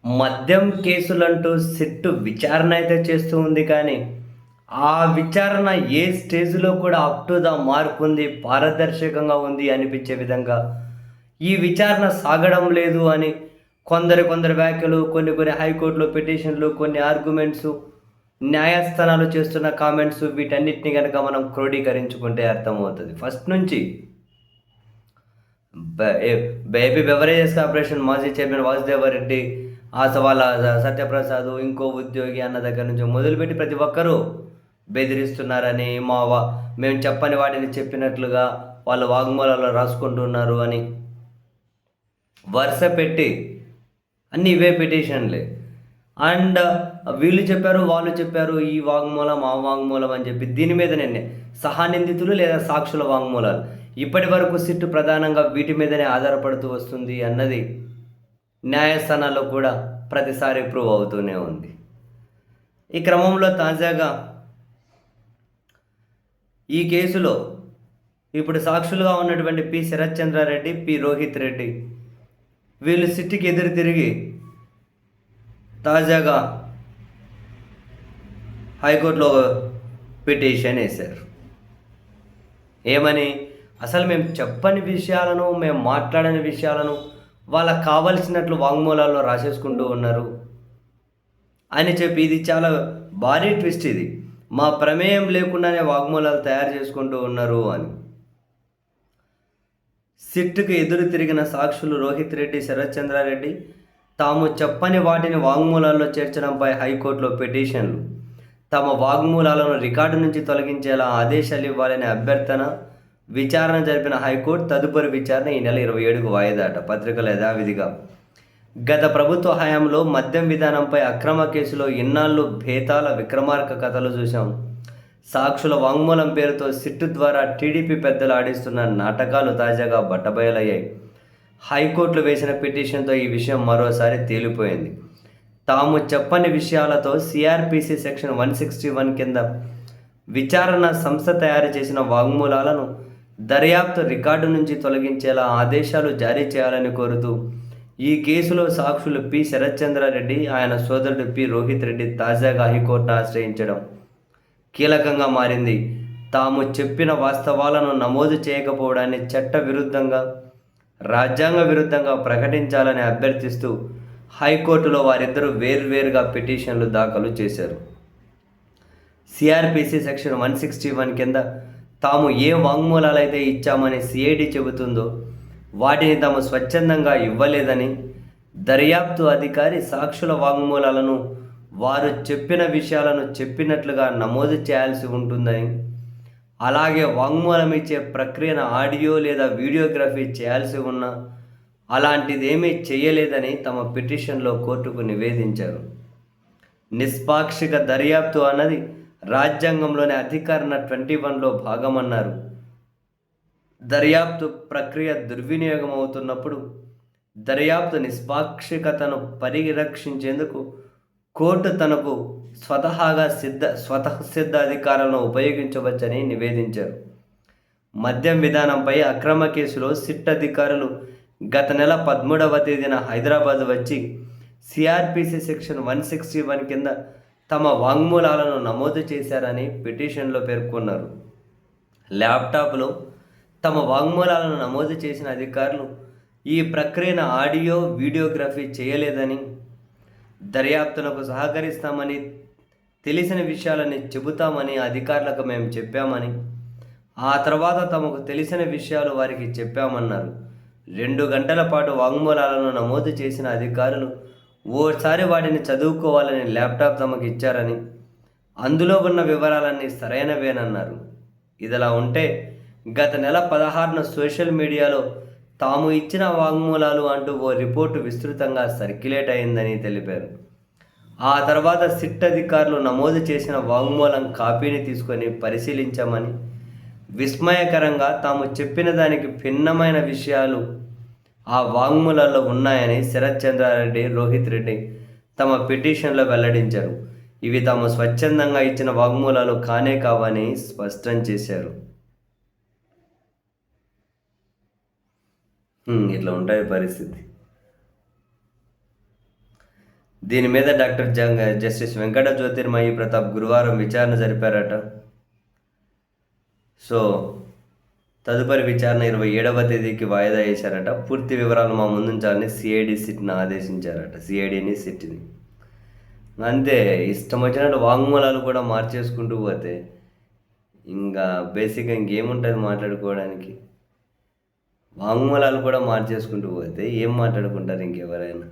మద్యం కేసులంటూ సిట్టు విచారణ అయితే చేస్తూ ఉంది కానీ, ఆ విచారణ ఏ స్టేజ్‌లో కూడా అప్ టు ద మార్క్ ఉంది, పారదర్శకంగా ఉంది అనిపించే విధంగా ఈ విచారణ సాగడం లేదు అని కొందరి వ్యాఖ్యలు, కొన్ని హైకోర్టులో పిటిషన్‌లు, కొన్ని ఆర్గ్యుమెంట్సు, న్యాయస్థానాలు చేస్తున్న కామెంట్స్ వీటన్నిటిని గనక మనం క్రోడీకరించుకుంటే అర్థమవుతది. ఫస్ట్ నుంచి బ ఏ ఏపీ బెవరేజెస్ కార్పొరేషన్ మాజీ చైర్మన్ వాసుదేవరెడ్డి, వాళ్ళ సత్యప్రసాద్, ఇంకో ఉద్యోగి అన్న దగ్గర నుంచి మొదలుపెట్టి ప్రతి ఒక్కరూ బెదిరిస్తున్నారని, మేము చెప్పని వాటిని చెప్పినట్లుగా వాళ్ళ వాంగ్మూలాల్లో రాసుకుంటున్నారు అని వరుస పెట్టి అన్నీ ఇవే పిటిషన్‌లే. అండ్ వీళ్ళు చెప్పారు, వాళ్ళు చెప్పారు, ఈ వాంగ్మూలం, ఆ వాంగ్మూలం అని చెప్పి దీని మీదనే సహానిందితులు లేదా సాక్షుల వాంగ్మూలాలు. ఇప్పటి వరకు సిట్టు ప్రధానంగా వీటి మీదనే ఆధారపడుతూ వస్తుంది అన్నది న్యాయస్థానాల్లో కూడా ప్రతిసారి ప్రూవ్ అవుతూనే ఉంది. ఈ క్రమంలో తాజాగా ఈ కేసులో ఇప్పుడు సాక్షులుగా ఉన్నటువంటి పి. శరత్ చంద్రారెడ్డి, పి. రోహిత్ రెడ్డి వీళ్ళు సిట్టికి ఎదురు తిరిగి తాజాగా హైకోర్టులో పిటిషన్ వేశారు. ఏమని? అసలు మేము చెప్పని విషయాలను, మేము మాట్లాడని విషయాలను వాళ్ళకు కావలసినట్లు వాంగ్మూలాల్లో రాసేసుకుంటూ ఉన్నారు అని చెప్పి, ఇది చాలా భారీ ట్విస్ట్ ఇది. మా ప్రమేయం లేకుండానే వాంగ్మూలాలు తయారు చేసుకుంటూ ఉన్నారు అని. సిట్టుకు ఎదురు తిరిగిన సాక్షులు రోహిత్ రెడ్డి, శరత్ చంద్రారెడ్డి తాము చెప్పని వాటిని వాంగ్మూలాల్లో చేర్చడంపై హైకోర్టులో పిటిషన్లు, తమ వాంగ్మూలాలను రికార్డు నుంచి తొలగించేలా ఆదేశాలు ఇవ్వాలనే అభ్యర్థన. విచారణ జరిపిన హైకోర్టు తదుపరి విచారణ ఈ నెల 27కు వాయిదాట. పత్రికలు యథావిధిగా. గత ప్రభుత్వ హయాంలో మద్యం విధానంపై అక్రమ కేసులో ఇన్నాళ్ళు భేతాల విక్రమార్క కథలు చూశాం. సాక్షుల వాంగ్మూలం పేరుతో సిట్టు ద్వారా టీడీపీ పెద్దలు ఆడిస్తున్న నాటకాలు తాజాగా బట్టబయలయ్యాయి. హైకోర్టులో వేసిన పిటిషన్తో ఈ విషయం మరోసారి తేలిపోయింది. తాము చెప్పని విషయాలతో సిఆర్పిసి సెక్షన్ 161 కింద విచారణ సంస్థ తయారు చేసిన వాంగ్మూలాలను దర్యాప్తు రికార్డు నుంచి తొలగించేలా ఆదేశాలు జారీ చేయాలని కోరుతూ ఈ కేసులో సాక్షులు పి. శరత్చంద్రారెడ్డి, ఆయన సోదరుడు పి. రోహిత్ రెడ్డి తాజాగా హైకోర్టును ఆశ్రయించడం కీలకంగా మారింది. తాము చెప్పిన వాస్తవాలను నమోదు చేయకపోవడాన్ని చట్ట విరుద్ధంగా, రాజ్యాంగ విరుద్ధంగా ప్రకటించాలని అభ్యర్థిస్తూ హైకోర్టులో వారిద్దరూ వేర్వేరుగా పిటిషన్లు దాఖలు చేశారు. సిఆర్పిసి సెక్షన్ 161 కింద తాము ఏ వాంగ్మూలాలైతే ఇచ్చామని సిఐడి చెబుతుందో వాటిని తాము స్వచ్ఛందంగా ఇవ్వలేదని, దర్యాప్తు అధికారి సాక్షుల వాంగ్మూలాలను వారు చెప్పిన విషయాలను చెప్పినట్లుగా నమోదు చేయాల్సి ఉంటుందని, అలాగే వాంగ్మూలం ఇచ్చే ప్రక్రియను ఆడియో లేదా వీడియోగ్రఫీ చేయాల్సి ఉన్నా అలాంటిదేమీ చేయలేదని తమ పిటిషన్లో కోర్టుకు నివేదించారు. నిష్పాక్షిక దర్యాప్తు అన్నది రాజ్యాంగంలోని అధికరణ 21లో భాగమన్నారు. దర్యాప్తు ప్రక్రియ దుర్వినియోగం అవుతున్నప్పుడు దర్యాప్తు నిష్పాక్షికతను పరిరక్షించేందుకు కోర్టు తనకు స్వతఃసిద్ధ అధికారాలను ఉపయోగించవచ్చని నివేదించారు. మద్యం విధానంపై అక్రమ కేసులో సిట్ అధికారులు గత నెల 13వ తేదీన హైదరాబాద్ వచ్చి సిఆర్పిసి సెక్షన్ 161 కింద తమ వాంగ్మూలాలను నమోదు చేశారని పిటిషన్లో పేర్కొన్నారు. ల్యాప్టాప్లో తమ వాంగ్మూలాలను నమోదు చేసిన అధికారులు ఈ ప్రక్రియను ఆడియో వీడియోగ్రఫీ చేయలేదని, దర్యాప్తునకు సహకరిస్తామని, తెలిసిన విషయాలని చెబుతామని అధికారులకు మేము చెప్పామని, ఆ తర్వాత తమకు తెలిసిన విషయాలు వారికి చెప్పామన్నారు. 2 గంటల పాటు వాంగ్మూలాలను నమోదు చేసిన అధికారులు ఓసారి వాటిని చదువుకోవాలని ల్యాప్టాప్ తమకు ఇచ్చారని, అందులో ఉన్న వివరాలన్నీ సరైనవేనన్నారు. ఇదిలా ఉంటే గత నెల 16న సోషల్ మీడియాలో తాము ఇచ్చిన వాంగ్మూలాలు అంటూ ఓ రిపోర్టు విస్తృతంగా సర్క్యులేట్ అయిందని తెలిపారు. ఆ తర్వాత సిట్ అధికారులు నమోదు చేసిన వాంగ్మూలం కాపీని తీసుకొని పరిశీలించామని, విస్మయకరంగా తాము చెప్పిన దానికి భిన్నమైన విషయాలు ఆ వాంగ్మూలాల్లో ఉన్నాయని శరత్ చంద్రారెడ్డి, రోహిత్ రెడ్డి తమ పిటిషన్లో వెల్లడించారు. ఇవి తాము స్వచ్ఛందంగా ఇచ్చిన వాంగ్మూలాలు కానే కావని స్పష్టం చేశారు. ఇట్లా ఉంటుంది పరిస్థితి. దీని మీద డాక్టర్ జస్టిస్ వెంకట జ్యోతిర్మయి ప్రతాప్ గురువారం విచారణ జరిపారట. సో తదుపరి విచారణ 27వ తేదీకి వాయిదా వేశారట. పూర్తి వివరాలు మా ముందుంచాలని సిఐడి సిట్ని ఆదేశించారట. సిఐడిని సిట్ని అంతే, ఇష్టం వచ్చినట్టు వాంగ్మూలాలు కూడా మార్చేసుకుంటూ పోతే ఇంకా బేసిక్గా ఇంకేముంటుంది మాట్లాడుకోవడానికి. వాంగ్మూలాలు కూడా మార్చేసుకుంటూ పోతే ఏం మాట్లాడుకుంటారు ఇంకెవరైనా.